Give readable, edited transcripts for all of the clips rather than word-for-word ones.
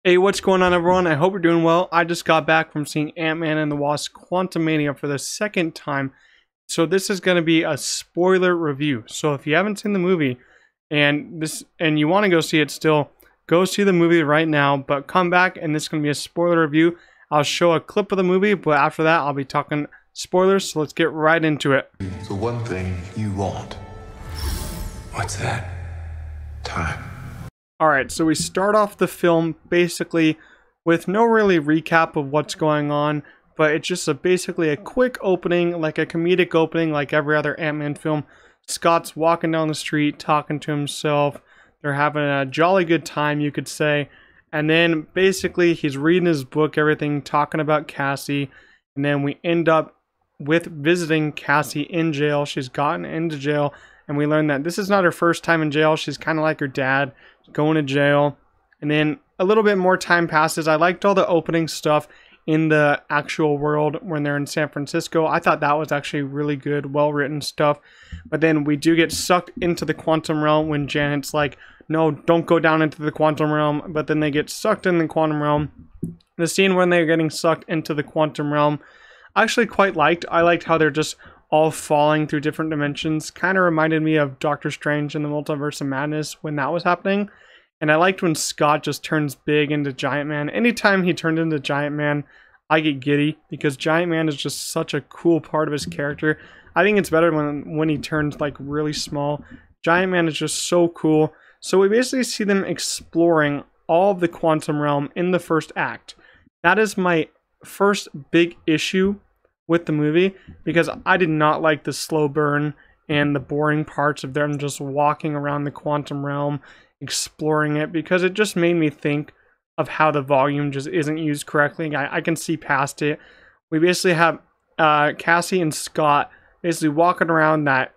Hey, what's going on, everyone? I hope you're doing well. I just got back from seeing Ant-Man and the Wasp: Quantumania for the second time. So this is going to be a spoiler review. So if you haven't seen the movie and you want to go see it still, go see the movie right now, but come back and this is going to be a spoiler review. I'll show a clip of the movie, but after that I'll be talking spoilers, so let's get right into it. The one thing you want. What's that? Time. Alright, so we start off the film basically with no really recap of what's going on, but it's just basically a quick opening, like a comedic opening like every other Ant-Man film. Scott's walking down the street talking to himself. They're having a jolly good time, you could say. And then basically he's reading his book, everything, talking about Cassie. And then we end up with visiting Cassie in jail. She's gotten into jail. And we learn that this is not her first time in jail. She's kind of like her dad, going to jail. And then a little bit more time passes. I liked all the opening stuff in the actual world when they're in San Francisco. I thought that was actually really good, well-written stuff. But then we do get sucked into the quantum realm when Janet's like, no, don't go down into the quantum realm. But then they get sucked in the quantum realm. The scene when they're getting sucked into the quantum realm, I actually quite liked. I liked how they're just all falling through different dimensions. Kind of reminded me of Doctor Strange in the Multiverse of Madness when that was happening. And I liked when Scott just turns big into Giant Man. Anytime he turned into Giant Man, I get giddy because Giant Man is just such a cool part of his character. I think it's better when he turns like really small. Giant Man is just so cool. So we basically see them exploring all of the quantum realm in the first act. That is my first big issue with the movie, because I did not like the slow burn and the boring parts of them just walking around the quantum realm, exploring it, because it just made me think of how the volume just isn't used correctly. I can see past it. We basically have Cassie and Scott basically walking around that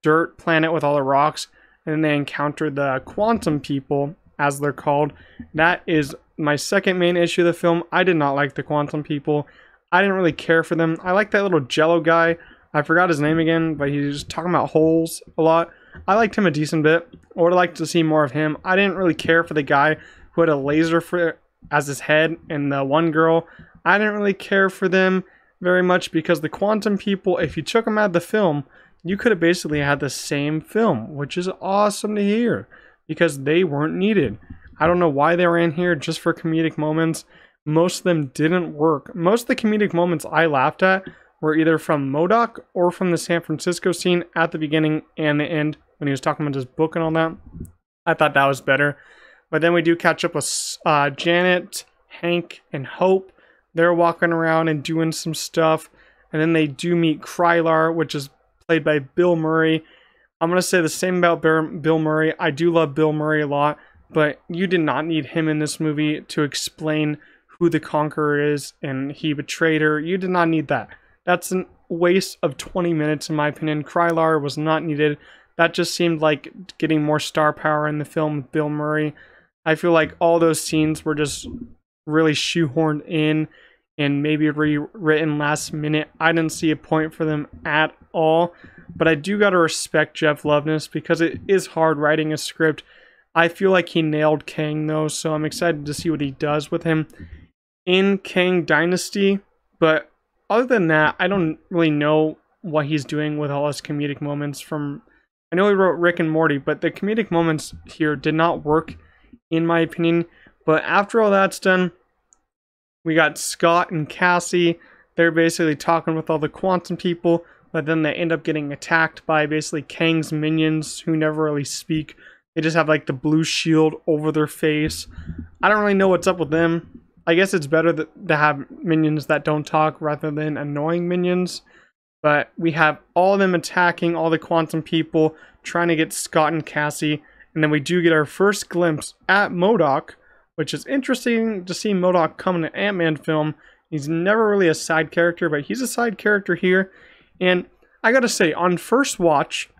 dirt planet with all the rocks, and then they encounter the quantum people, as they're called. That is my second main issue of the film. I did not like the quantum people. I didn't really care for them. I like that little Jello guy. I forgot his name again, but he was talking about holes a lot. I liked him a decent bit. I would like to see more of him. I didn't really care for the guy who had a laser as his head, and the one girl. I didn't really care for them very much, because the quantum people, if you took them out of the film, you could have basically had the same film, which is awesome to hear, because they weren't needed. I don't know why they were in here just for comedic moments. Most of them didn't work. Most of the comedic moments I laughed at were either from MODOK or from the San Francisco scene at the beginning and the end when he was talking about his book and all that. I thought that was better. But then we do catch up with Janet, Hank, and Hope. They're walking around and doing some stuff. And then they do meet Krylar, which is played by Bill Murray. I'm going to say the same about Bill Murray. I do love Bill Murray a lot, but you did not need him in this movie to explain who the Conqueror is and he betrayed her. You did not need that. That's a waste of 20 minutes in my opinion. Krylar was not needed. That just seemed like getting more star power in the film with Bill Murray. I feel like all those scenes were just really shoehorned in and maybe rewritten last minute. I didn't see a point for them at all. But I do gotta respect Jeff Loveness, because it is hard writing a script. I feel like he nailed Kang though, so I'm excited to see what he does with him in Kang Dynasty. But other than that, I don't really know what he's doing with all his comedic moments from... I know he wrote Rick and Morty, but the comedic moments here did not work, in my opinion. But after all that's done, we got Scott and Cassie. They're basically talking with all the quantum people, but then they end up getting attacked by basically Kang's minions, who never really speak. They just have like the blue shield over their face. I don't really know what's up with them. I guess it's better to have minions that don't talk rather than annoying minions. But we have all of them attacking all the quantum people, trying to get Scott and Cassie. And then we do get our first glimpse at MODOK, which is interesting to see MODOK come in an Ant-Man film. He's never really a side character, but he's a side character here. And I gotta say, on first watch,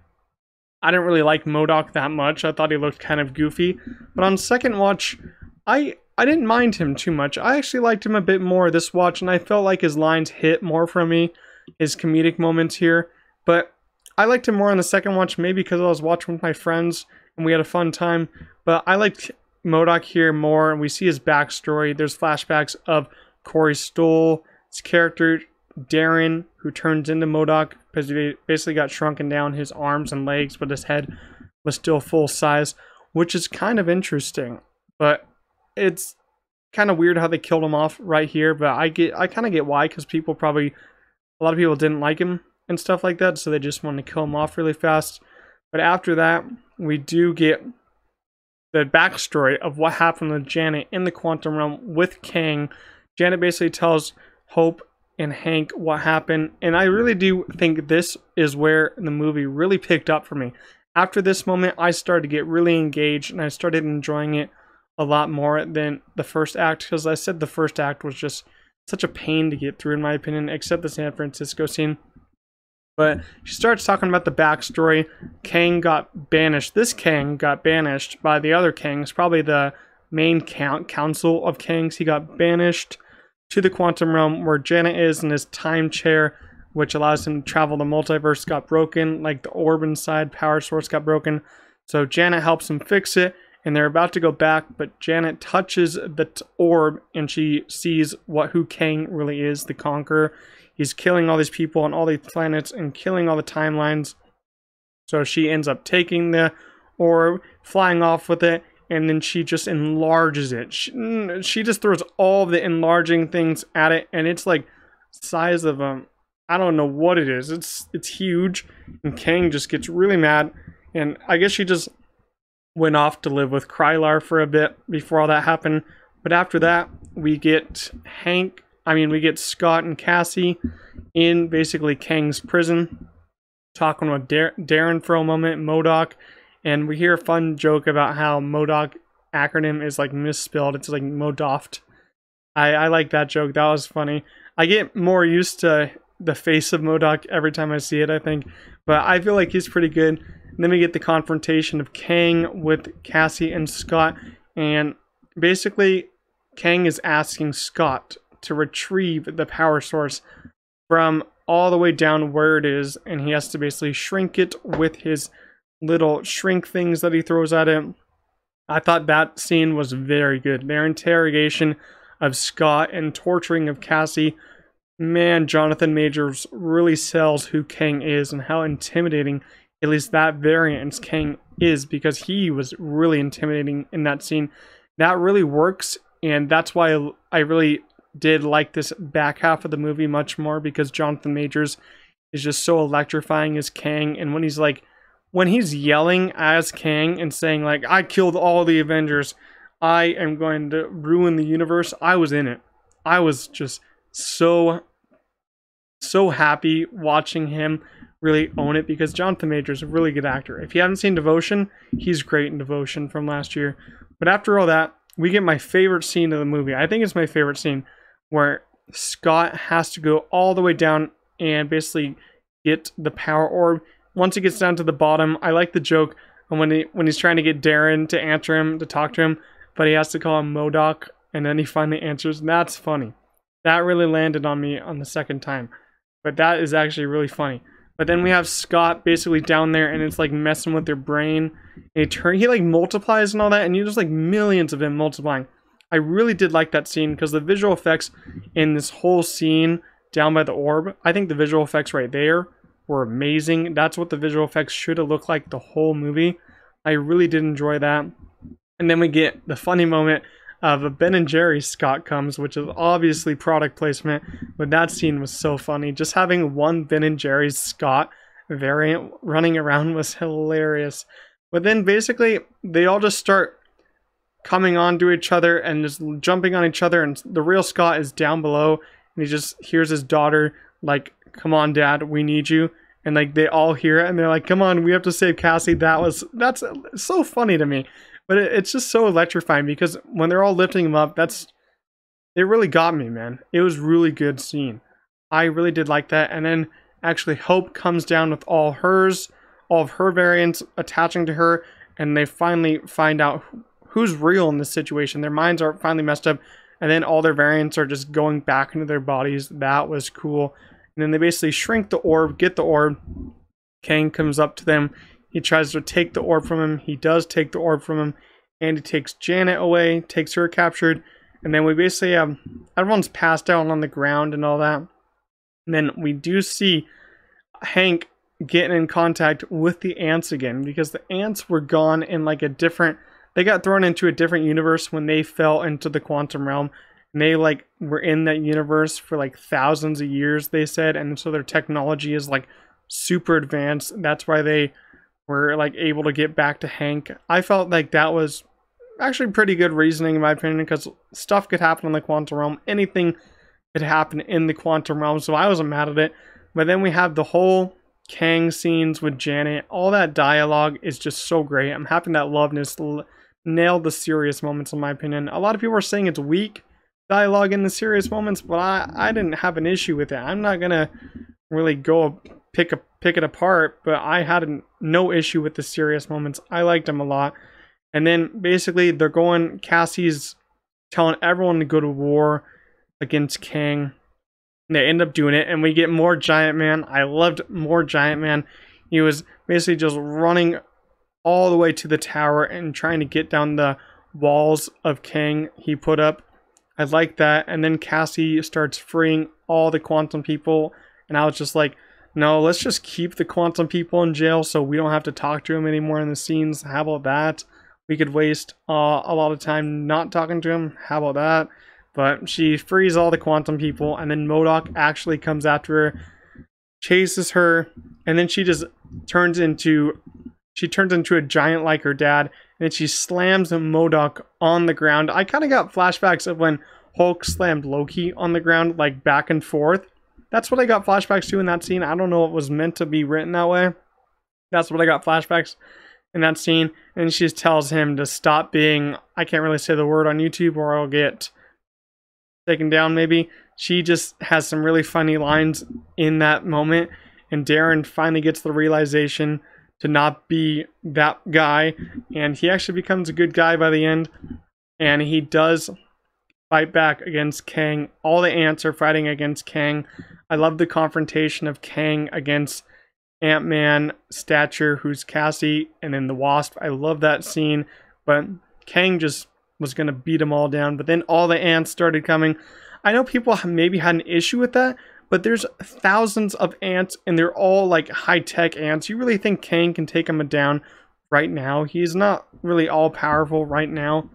I didn't really like MODOK that much. I thought he looked kind of goofy. But on second watch, I didn't mind him too much. I actually liked him a bit more this watch, and I felt like his lines hit more for me, his comedic moments here. But I liked him more on the second watch, maybe because I was watching with my friends and we had a fun time. But I liked MODOK here more, and we see his backstory. There's flashbacks of Corey Stoll's character, Darren, who turns into MODOK because he basically got shrunken down, his arms and legs, but his head was still full size, which is kind of interesting. But it's kind of weird how they killed him off right here, but I kind of get why, because a lot of people didn't like him and stuff like that, so they just wanted to kill him off really fast. But after that, we do get the backstory of what happened with Janet in the quantum realm with Kang. Janet basically tells Hope and Hank what happened, and I really do think this is where the movie really picked up for me. After this moment, I started to get really engaged, and I started enjoying it a lot more than the first act, because I said the first act was just such a pain to get through, in my opinion, except the San Francisco scene. But she starts talking about the backstory. Kang got banished. This Kang got banished by the other Kangs, probably the main council of Kangs. He got banished to the quantum realm where Janet is, in his time chair, which allows him to travel. The multiverse got broken, like the orb inside power source got broken. So Janet helps him fix it, and they're about to go back, but Janet touches the orb and she sees who Kang really is, the Conqueror. He's killing all these people on all these planets and killing all the timelines. So she ends up taking the orb, flying off with it, and then she just enlarges it. She just throws all the enlarging things at it, and it's like size of I don't know what it is. It's huge, and Kang just gets really mad, and I guess she just went off to live with Krylar for a bit before all that happened. But after that, we get Scott and Cassie in basically Kang's prison, talking with Darren for a moment, MODOK, and we hear a fun joke about how MODOK acronym is like misspelled. It's like MODOFT. I like that joke. That was funny. I get more used to the face of MODOK every time I see it, I think, but I feel like he's pretty good. And then we get the confrontation of Kang with Cassie and Scott, and basically Kang is asking Scott to retrieve the power source from all the way down where it is, and he has to basically shrink it with his little shrink things that he throws at it. I thought that scene was very good. Their interrogation of Scott and torturing of Cassie. Man, Jonathan Majors really sells who Kang is and how intimidating at least that variant's Kang is, because he was really intimidating in that scene. That really works, and that's why I really did like this back half of the movie much more, because Jonathan Majors is just so electrifying as Kang. And when he's yelling as Kang and saying like, I killed all the Avengers, I am going to ruin the universe, I was in it. I was just so happy watching him really own it, because Jonathan Majors is a really good actor. If you haven't seen Devotion, he's great in Devotion from last year. But after all that, we get my favorite scene of the movie. I think it's my favorite scene, where Scott has to go all the way down and basically get the power orb. Once he gets down to the bottom, I like the joke when he's trying to get Darren to answer him, to talk to him, but he has to call him MODOK, and then he finally answers. And that's funny. That really landed on me on the second time. But that is actually really funny. But then we have Scott basically down there, and it's like messing with their brain. And he like multiplies and all that, and you just like millions of him multiplying. I really did like that scene, because the visual effects in this whole scene down by the orb, I think the visual effects right there were amazing. That's what the visual effects should have looked like the whole movie. I really did enjoy that. And then we get the funny moment of a Ben & Jerry's Scott comes, which is obviously product placement, but that scene was so funny. Just having one Ben & Jerry's Scott variant running around was hilarious. But then basically they all just start coming on to each other and just jumping on each other, and the real Scott is down below, and he just hears his daughter like, come on dad, we need you, and like they all hear it and they're like, come on, we have to save Cassie. That's so funny to me. But it's just so electrifying, because when they're all lifting him up, it really got me, man. It was really good scene. I really did like that. And then actually Hope comes down with all of her variants attaching to her, and they finally find out who's real in this situation. Their minds are finally messed up, and then all their variants are just going back into their bodies. That was cool. And then they basically shrink the orb, get the orb. Kang comes up to them. He tries to take the orb from him. He does take the orb from him. and he takes Janet away, takes her captured, and then we basically have everyone's passed out on the ground and all that. And then we do see Hank getting in contact with the ants again, because the ants were gone in like a different, they got thrown into a different universe when they fell into the quantum realm, and they like were in that universe for like thousands of years, they said, and so their technology is like super advanced. That's why they were like able to get back to Hank. I felt like that was actually pretty good reasoning in my opinion, because stuff could happen in the quantum realm, anything could happen in the quantum realm, so I wasn't mad at it. But then we have the whole Kang scenes with Janet. All that dialogue is just so great. I'm happy that Loveness nailed the serious moments in my opinion. A lot of people are saying it's weak dialogue in the serious moments, but I didn't have an issue with it. I'm not gonna really go pick it apart, but I had no issue with the serious moments. I liked them a lot. And then basically they're going, Cassie's telling everyone to go to war against Kang. They end up doing it, and we get more Giant Man. I loved more Giant Man. He was basically just running all the way to the tower and trying to get down the walls of Kang he put up. I like that. And then Cassie starts freeing all the quantum people, and I was just like, no, let's just keep the quantum people in jail so we don't have to talk to them anymore in the scenes. How about that? We could waste a lot of time not talking to him. How about that? But she frees all the quantum people, and then MODOK actually comes after her, chases her, and then she just turns into a giant like her dad, and then she slams MODOK on the ground. I kind of got flashbacks of when Hulk slammed Loki on the ground, like back and forth. That's what I got flashbacks to in that scene. I don't know if it was meant to be written that way. That's what I got flashbacks in that scene. And she just tells him to stop being, I can't really say the word on YouTube or I'll get taken down maybe. She just has some really funny lines in that moment, and Darren finally gets the realization to not be that guy, and he actually becomes a good guy by the end, and he does fight back against Kang. All the ants are fighting against Kang. I love the confrontation of Kang against Ant-Man, Stature, who's Cassie, and then the Wasp. I love that scene, but Kang just was going to beat them all down, but then all the ants started coming. I know people maybe had an issue with that, but there's thousands of ants, and they're all like high-tech ants. You really think Kang can take them down right now? He's not really all-powerful right now,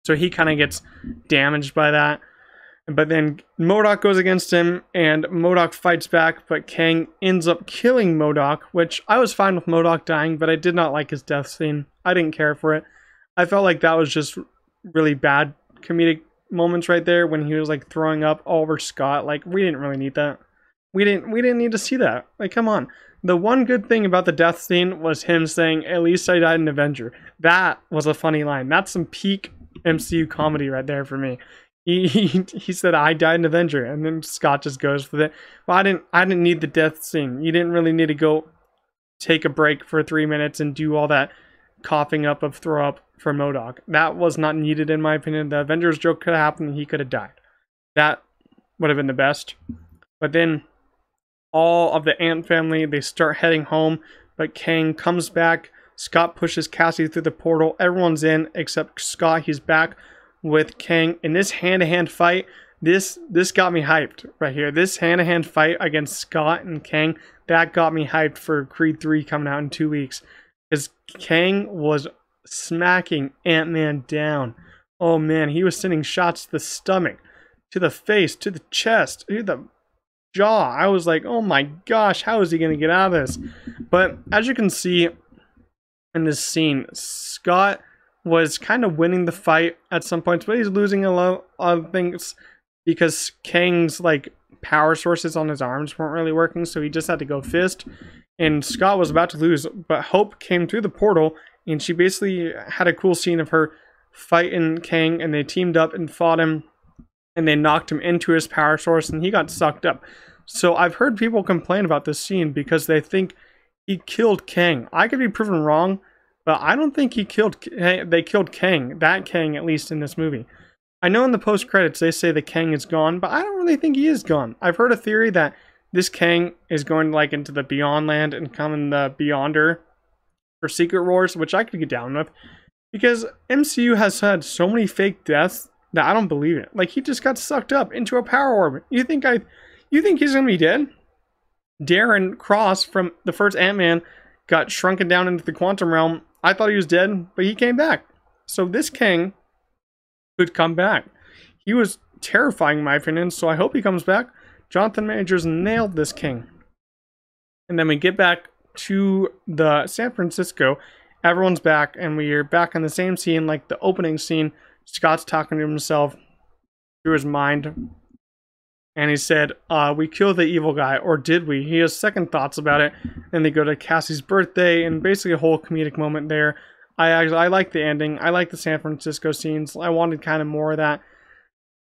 so he kind of gets damaged by that. But then MODOK goes against him, and MODOK fights back, but Kang ends up killing MODOK, which I was fine with MODOK dying, but I did not like his death scene. I didn't care for it. I felt like that was just really bad comedic moments right there when he was like throwing up all over Scott. Like, we didn't really need that. We didn't need to see that. Like, come on. The one good thing about the death scene was him saying, "At least I died in Avenger." That was a funny line. That's some peak MCU comedy right there for me. He said, "I died in Avenger," and then Scott just goes with it. Well, I didn't need the death scene. You didn't really need to go take a break for 3 minutes and do all that coughing up of throw up for MODOK. That was not needed in my opinion. The Avengers joke could have happened and he could have died. That would have been the best. But then all of the ant family, they start heading home, but Kang comes back. Scott pushes Cassie through the portal. Everyone's in except Scott. He's back with Kang in this hand-to-hand fight. This got me hyped right here. This hand-to-hand fight against Scott and Kang, that got me hyped for Creed 3 coming out in 2 weeks. Because Kang was smacking Ant-Man down. Oh man, he was sending shots to the stomach, to the face, to the chest, to the jaw. I was like, oh my gosh, how is he going to get out of this? But as you can see in this scene, Scott was kind of winning the fight at some points, but he's losing a lot of things because Kang's like power sources on his arms weren't really working, so he just had to go fist. And Scott was about to lose, but Hope came through the portal, and she basically had a cool scene of her fighting Kang, and they teamed up and fought him, and they knocked him into his power source, and he got sucked up. So I've heard people complain about this scene because they think he killed Kang. I could be proven wrong, but I don't think they killed Kang, that Kang at least in this movie. I know in the post-credits they say the Kang is gone, but I don't really think he is gone. I've heard a theory that this Kang is going like into the Beyond Land and come in the Beyonder for Secret Wars, which I could get down with. Because MCU has had so many fake deaths that I don't believe it. Like, he just got sucked up into a power orb. You think he's gonna be dead? Darren Cross from the first Ant-Man got shrunken down into the quantum realm. I thought he was dead, but he came back. So this King could come back. He was terrifying in my opinion, so I hope he comes back. Jonathan Majors nailed this King. And then we get back to the San Francisco. Everyone's back, and we are back in the same scene, like the opening scene. Scott's talking to himself through his mind. And he said, we killed the evil guy, or did we? He has second thoughts about it. And they go to Cassie's birthday, and basically a whole comedic moment there. I like the ending. I like the San Francisco scenes. I wanted kind of more of that.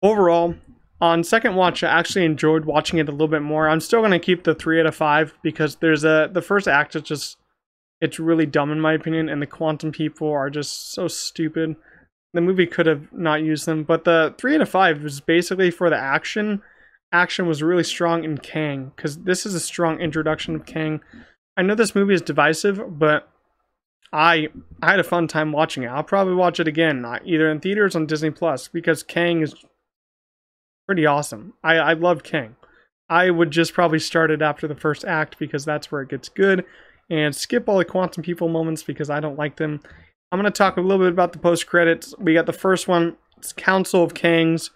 Overall, on second watch, I actually enjoyed watching it a little bit more. I'm still going to keep the 3 out of 5 because the first act is just, it's really dumb in my opinion, and the quantum people are just so stupid. The movie could have not used them, but the 3 out of 5 was basically for the action. Action was really strong in Kang, because this is a strong introduction of Kang. I know this movie is divisive, but I had a fun time watching it. I'll probably watch it again, either in theaters or on Disney Plus, because Kang is pretty awesome. I love Kang. I would just probably start it after the first act, because that's where it gets good, and skip all the quantum people moments because I don't like them. I'm going to talk a little bit about the post-credits. We got the first one. It's Council of Kangs.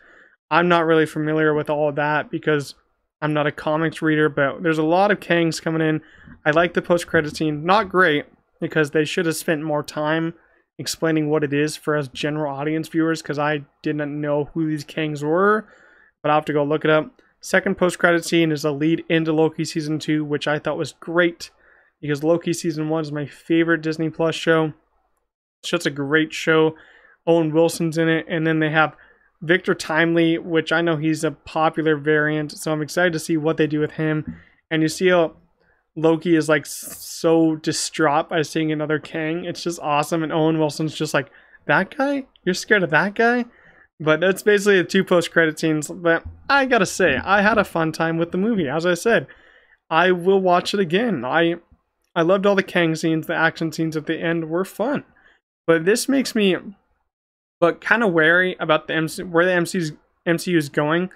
I'm not really familiar with all of that because I'm not a comics reader, but there's a lot of Kangs coming in. I like the post-credit scene. Not great, because they should have spent more time explaining what it is for us general audience viewers, because I didn't know who these Kangs were, but I'll have to go look it up. Second post-credit scene is a lead into Loki Season 2, which I thought was great, because Loki Season 1 is my favorite Disney Plus show. It's just a great show. Owen Wilson's in it, and then they have Victor Timely, which I know he's a popular variant, so I'm excited to see what they do with him. And you see how Loki is like so distraught by seeing another Kang. It's just awesome, and Owen Wilson's just like, that guy? You're scared of that guy? But that's basically the 2 post-credit scenes. But I gotta say, I had a fun time with the movie. As I said, I will watch it again. I loved all the Kang scenes. The action scenes at the end were fun. But this makes me kind of wary about where the MCU is going.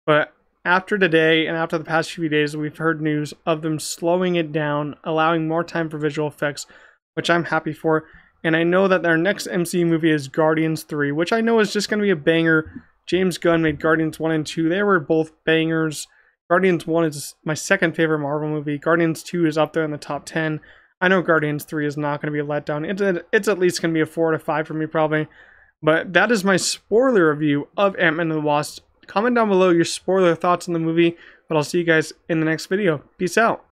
But after today and after the past few days, we've heard news of them slowing it down, allowing more time for visual effects, which I'm happy for. And I know that their next MCU movie is Guardians 3, which I know is just going to be a banger. James Gunn made Guardians 1 and 2. They were both bangers. Guardians 1 is my second favorite Marvel movie. Guardians 2 is up there in the top 10. I know Guardians 3 is not going to be a letdown. It's at least going to be a 4 out of 5 for me probably. But that is my spoiler review of Ant-Man and the Wasp. Comment down below your spoiler thoughts on the movie. But I'll see you guys in the next video. Peace out.